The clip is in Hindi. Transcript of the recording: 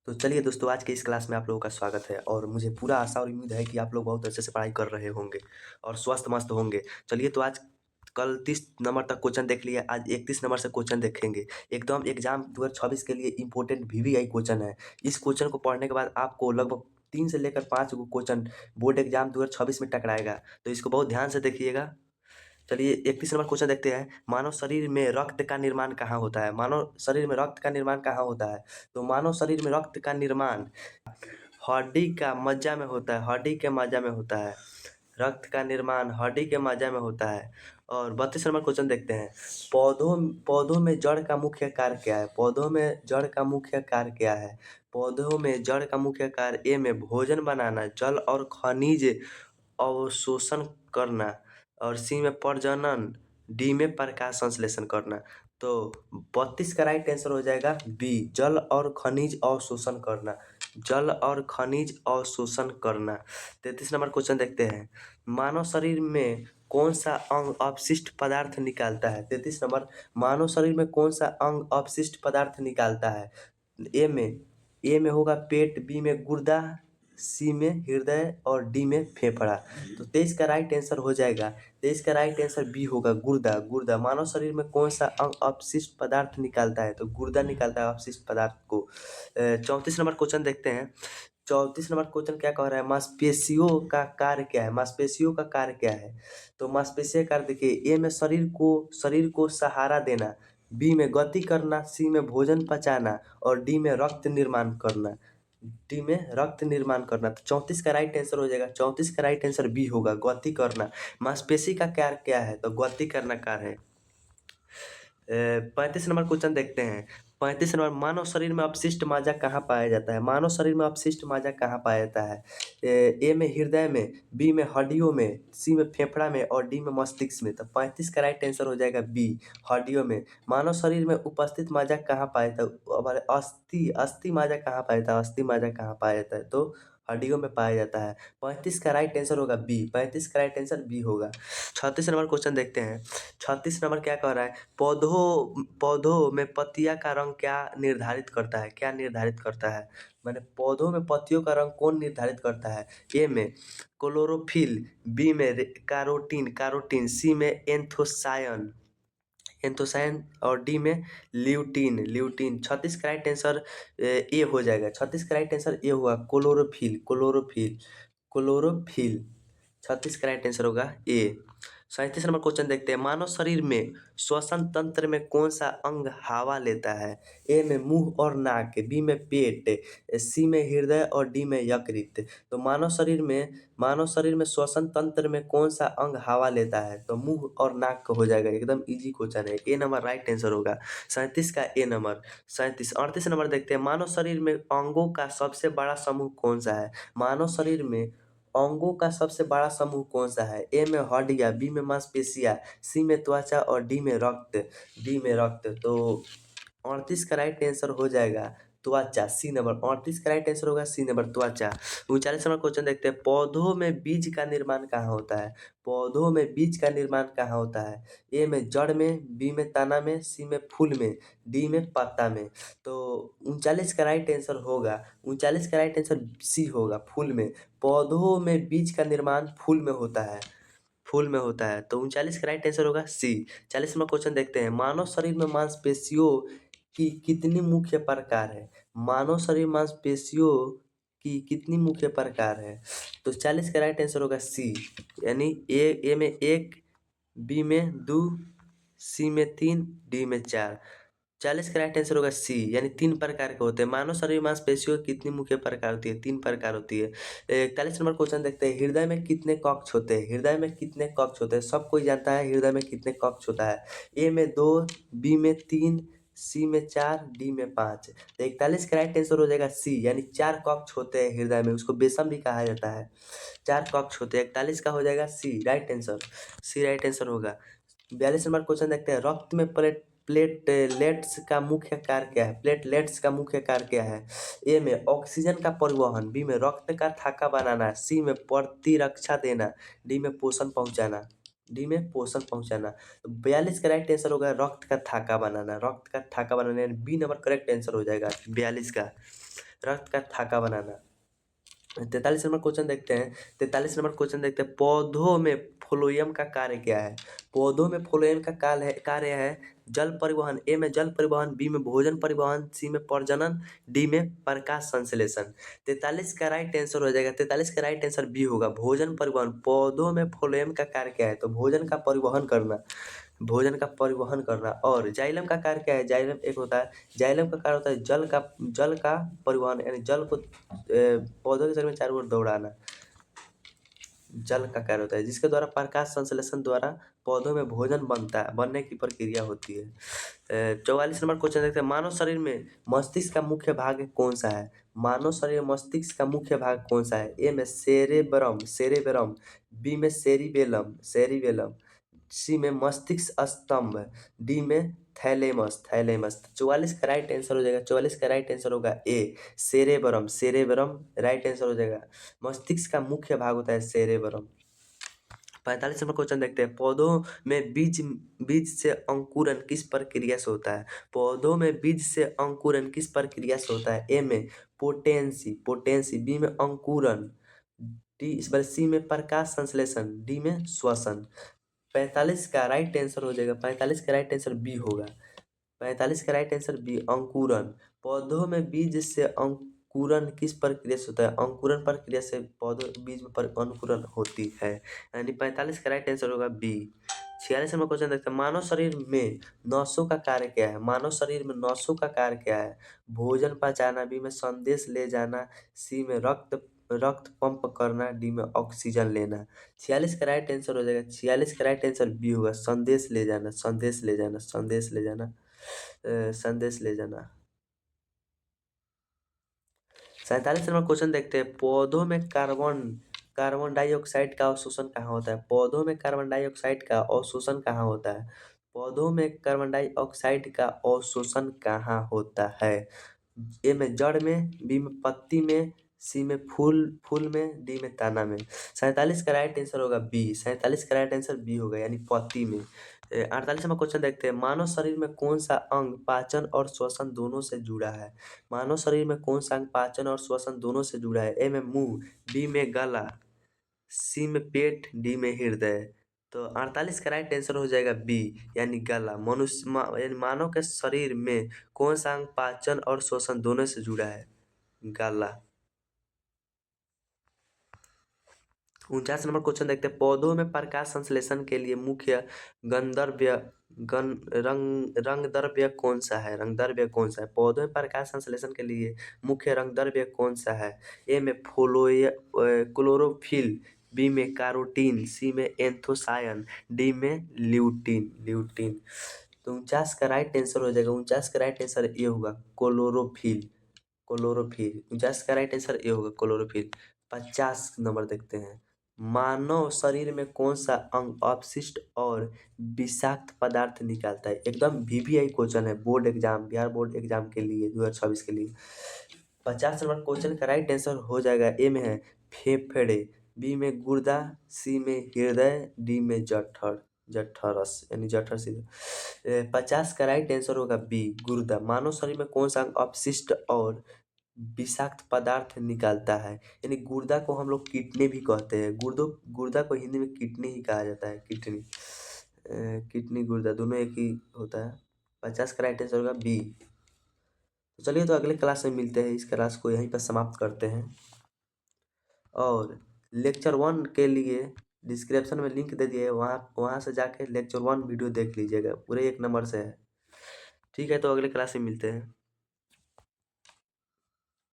तो चलिए दोस्तों, आज के इस क्लास में आप लोगों का स्वागत है और मुझे पूरा आशा और उम्मीद है कि आप लोग बहुत अच्छे से पढ़ाई कर रहे होंगे और स्वस्थ मस्त होंगे। चलिए तो आज कल 30 नंबर तक क्वेश्चन देख लिया, आज 31 नंबर से क्वेश्चन देखेंगे। एकदम एग्जाम 2026 के लिए इंपॉर्टेंट वीवीआई क्वेश्चन है। इस क्वेश्चन को पढ़ने के बाद आपको लगभग 3 से लेकर 5 गो क्वेश्चन बोर्ड एग्जाम 2026 में टकराएगा, तो इसको बहुत ध्यान से देखिएगा। चलिए 31 नंबर क्वेश्चन देखते हैं। मानव शरीर में रक्त का निर्माण कहाँ होता है? मानव शरीर में रक्त का निर्माण कहाँ होता है? तो मानव शरीर में रक्त का निर्माण हड्डी का मज्जा में होता है, हड्डी के मज्जा में होता है। रक्त का निर्माण हड्डी के मज्जा में होता है। और 32 नंबर क्वेश्चन देखते हैं। पौधों पौधों में जड़ का मुख्य कार्य क्या है? पौधों में जड़ का मुख्य कार्य क्या है? पौधों में जड़ का मुख्य कार्य ए में भोजन बनाना, जल और खनिज अवशोषण करना, और सी में प्रजनन, डी में प्रकाश संश्लेषण करना। तो 32 का राइट आंसर हो जाएगा बी, जल और खनिज अवशोषण करना। जल और खनिज अवशोषण करना। 33 नंबर क्वेश्चन देखते हैं। मानव शरीर में कौन सा अंग अपशिष्ट पदार्थ निकालता है? 33 नंबर, मानव शरीर में कौन सा अंग अपशिष्ट पदार्थ निकालता है? ए में होगा पेट, बी में गुर्दा, सी में हृदय और डी में फेफड़ा। तो 23 का राइट आंसर हो जाएगा, 23 का राइट आंसर बी होगा, गुर्दा। गुर्दा मानव शरीर में कौन सा अंग अपशिष्ट पदार्थ निकालता है? तो गुर्दा निकालता है अपशिष्ट पदार्थ को। 34 नंबर क्वेश्चन देखते हैं। 34 नंबर क्वेश्चन क्या कह रहा है? मांसपेशियों का कार्य क्या है? मांसपेशियों का कार्य क्या है? तो मांसपेशियों का कार्य देखिए, ए में शरीर को सहारा देना, बी में गति करना, सी में भोजन पचाना और डी में रक्त निर्माण करना। डी में रक्त निर्माण करना। तो 34 का राइट आंसर हो जाएगा, 34 का राइट आंसर बी होगा, गति करना। मांसपेशी का कार्य क्या है? तो गति करना कार्य है। 35 नंबर क्वेश्चन देखते हैं। 35 नंबर, मानव शरीर में अपशिष्ट माजा कहाँ पाया जाता है? मानव शरीर में अपशिष्ट माजा कहाँ पाया जाता है? ए में हृदय में, बी में हड्डियों में, सी में फेफड़ा में और डी में मस्तिष्क में। तो 35 का राइट आंसर हो जाएगा बी, हड्डियों में। मानव शरीर में उपस्थित माजा कहाँ पाया जाता है? हमारे अस्थि माजा कहाँ पाया जाता है? अस्थि माजा कहाँ पाया जाता है? तो हड्डियों में पाया जाता है। 35 का राइट आंसर होगा बी, 35 का राइट आंसर बी होगा। 36 नंबर क्वेश्चन देखते हैं। 36 नंबर क्या कह रहा है? पौधों में पत्तियां का रंग क्या निर्धारित करता है? क्या निर्धारित करता है? मैंने पौधों में पत्तियों का रंग कौन निर्धारित करता है? ए में क्लोरोफिल, बी में कारोटीन, सी में एंथोसायन और डी में ल्यूटीन। 36 का राइट आंसर ए हो जाएगा, 36 का राइट आंसर ए हुआ, क्लोरोफिल। 36 का राइट आंसर होगा ए। 37 नंबर क्वेश्चन देखते हैं। मानव शरीर में श्वसन तंत्र में कौन सा अंग हवा लेता है? ए में मुंह और नाक, बी में पेट, सी में हृदय और डी में यकृत। तो मानव शरीर में श्वसन तंत्र में कौन सा अंग हवा लेता है? तो मुंह और नाक का हो जाएगा, एकदम इजी क्वेश्चन है, ए नंबर राइट आंसर होगा। 37 का ए नंबर। 38 नंबर देखते हैं। मानव शरीर में अंगों का सबसे बड़ा समूह कौन सा है? मानव शरीर में अंगों का सबसे बड़ा समूह कौन सा है? ए में हड्डियां, बी में मांसपेशियां, सी में त्वचा और डी में रक्त। तो 38 का राइट आंसर हो जाएगा त्वचा, सी नंबर। 38 का राइट आंसर होगा सी नंबर, त्वचा। 39 नंबर क्वेश्चन देखते हैं। पौधों में बीज का निर्माण कहाँ होता है? पौधों में बीज का निर्माण कहाँ होता है? ए में जड़ में, बी में तना में, सी में फूल में, डी में पत्ता में। तो 39 का राइट आंसर होगा, 39 का राइट आंसर सी होगा, फूल में। पौधों में बीज का निर्माण फूल में होता है, फूल में होता है। तो 39 का राइट आंसर होगा सी। 40 नंबर क्वेश्चन देखते हैं। मानव शरीर में मांसपेशियों की कितनी मुख्य प्रकार है? मानव शरीर मांसपेशियों की कितनी मुख्य प्रकार है? तो 40 का राइट आंसर होगा सी, यानी ए में एक, बी में दो, सी में तीन, डी में चार। 40 का राइट आंसर होगा सी, यानी 3 प्रकार के होते हैं। मानव शरीर मांसपेशियों की कितनी मुख्य प्रकार होती है? 3 प्रकार होती है। 41 नंबर क्वेश्चन देखते हैं। हृदय में कितने कक्ष होते हैं? हृदय में कितने कक्ष होते हैं? सब कोई जानता है हृदय में कितने कक्ष होता है। ए में 2, बी में 3, सी में 4, डी में 5। तो 41 का राइट आंसर हो जाएगा सी, यानी 4 कक्ष होते हैं हृदय में, उसको बेसम भी कहा जाता है। 4 कक्ष होते हैं। 41 का हो जाएगा सी राइट आंसर, सी राइट आंसर होगा। 42 नंबर क्वेश्चन देखते हैं। रक्त में प्लेटलेट्स का मुख्य कार्य क्या है? प्लेटलेट्स का मुख्य कार्य क्या है? ए में ऑक्सीजन का परिवहन, बी में रक्त का थाका बनाना, सी में प्रतिरक्षा देना, डी में पोषण पहुंचाना। तो 42 का राइट आंसर होगा रक्त का थाका बनाना, रक्त का थाका बनाना, यानी बी नंबर करेक्ट आंसर हो जाएगा 42 का। रक्त का थाका बनाना। 43 नंबर क्वेश्चन देखते हैं। 43 नंबर क्वेश्चन देखते हैं, पौधों में फ्लोएम का कार्य क्या है? पौधों में फ्लोएम का कार्य है जल परिवहन। ए में जल परिवहन, बी में भोजन परिवहन, सी में प्रजनन, डी में प्रकाश संश्लेषण। 43 का राइट आंसर हो जाएगा, 43 का राइट आंसर बी होगा, भोजन परिवहन। पौधों में फ्लोएम का कार्य क्या है? तो भोजन का परिवहन करना, भोजन का परिवहन करना। और जाइलम का कार्य क्या है? जाइलम एक होता है, जाइलम का कार्य होता है जल का परिवहन, यानी जल को पौधों के शरीर में चारों ओर दौड़ाना, जल का कार्य होता है, जिसके द्वारा प्रकाश संश्लेषण द्वारा पौधों में भोजन बनने की प्रक्रिया होती है। 44 नंबर क्वेश्चन देखते हैं, मानव शरीर में मस्तिष्क का मुख्य भाग कौन सा है? मानव शरीर में मस्तिष्क का मुख्य भाग कौन सा है? ए में सेरेबरम, बी में सेरिबेलम, सी में मस्तिष्क स्तंभ, डी में थैलेमस। 44 का राइट आंसर हो जाएगा, 44 का राइट आंसर होगा ए सेरेबरम राइट आंसर हो जाएगा। मस्तिष्क का मुख्य भाग होता है सेरेबरम। 45 नंबर क्वेश्चन देखते हैं, पौधों में बीज से अंकुरन किस प्रक्रिया से होता है? पौधों में बीज से अंकुरन किस प्रक्रिया से होता है? ए में पोटेंसी, बी में अंकुरन, सी में प्रकाश संश्लेषण, डी में श्वसन। 45 का राइट आंसर हो जाएगा, 45 का राइट आंसर बी होगा, 45 का राइट आंसर बी अंकुरन। पौधों में बीज से अंकुरन किस प्रक्रिया से होता है? अंकुरन प्रक्रिया से पौधों बीज में अंकुरन होती है, यानी 45 का राइट आंसर होगा बी। 46 नंबर क्वेश्चन देखते हैं, मानव शरीर में नसों का कार्य क्या है? मानव शरीर में नसों का कार्य क्या है? भोजन पचाना, बी में संदेश ले जाना, सी में रक्त पंप करना, डी में ऑक्सीजन लेना। 46 का राइट आंसर हो जाएगा, 46 का राइट आंसर बी होगा, संदेश ले जाना, संदेश ले जाना, संदेश ले जाना, संदेश ले जाना। 47 नंबर क्वेश्चन देखते हैं, पौधों में कार्बन डाइऑक्साइड का अवशोषण कहाँ होता है? पौधों में कार्बन डाइऑक्साइड का अवशोषण कहाँ होता है? पौधों में कार्बन डाइऑक्साइड का अवशोषण कहाँ होता है? ए में जड़ में, बी में पत्ती में, सी में फूल में, डी में तना में। 47 का राइट आंसर होगा बी, 47 का राइट आंसर बी होगा, यानी पत्ती में। 48 नंबर क्वेश्चन देखते हैं, मानव शरीर में कौन सा अंग पाचन और श्वसन दोनों से जुड़ा है? मानव शरीर में कौन सा अंग पाचन और श्वसन दोनों से जुड़ा है? ए में मुंह, बी में गला, सी में पेट, डी में हृदय। तो 48 का राइट आंसर हो जाएगा बी, यानी गला। यानी मानव के शरीर में कौन सा अंग पाचन और श्वसन दोनों से जुड़ा है? गला। 49 नंबर क्वेश्चन देखते हैं, पौधों में प्रकाश संश्लेषण के लिए मुख्य रंग द्रव्य कौन सा है? रंग द्रव्य कौन सा है? पौधों में प्रकाश संश्लेषण के लिए मुख्य रंग द्रव्य कौन सा है? ए में क्लोरोफिल, बी में कैरोटीन, सी में एंथोसायन, डी में ल्यूटीन। तो 49 का राइट आंसर हो जाएगा, 49 का राइट आंसर ये होगा क्लोरोफिल। 49 का राइट आंसर ये होगा क्लोरोफिल। 50 नंबर देखते हैं, मानव शरीर में कौन सा अंग अपशिष्ट और विषाक्त पदार्थ निकालता है? एकदम VVI क्वेश्चन है, board exam, Bihar board exam के लिए 2024 के लिए। 50 नंबर क्वेश्चन का राइट आंसर हो जाएगा, ए में है फेफड़े, बी में गुर्दा, सी में हृदय, डी में जठरस यानी जठर से। 50 का राइट आंसर होगा बी, गुर्दा। मानव शरीर में कौन सा अंग अपशिष्ट और विषाक्त पदार्थ निकालता है? यानी गुर्दा को हम लोग किडनी भी कहते हैं, गुर्दा को हिंदी में किडनी ही कहा जाता है, किडनी गुर्दा दोनों एक ही होता है। 50 का राइट आंसर होगा बी। तो चलिए, तो अगले क्लास में मिलते हैं, इस क्लास को यहीं पर समाप्त करते हैं। और लेक्चर 1 के लिए डिस्क्रिप्शन में लिंक दे दिए, वहाँ से जाके लेक्चर 1 वीडियो देख लीजिएगा, पूरे 1 नंबर से है। ठीक है, तो अगले क्लास में मिलते हैं।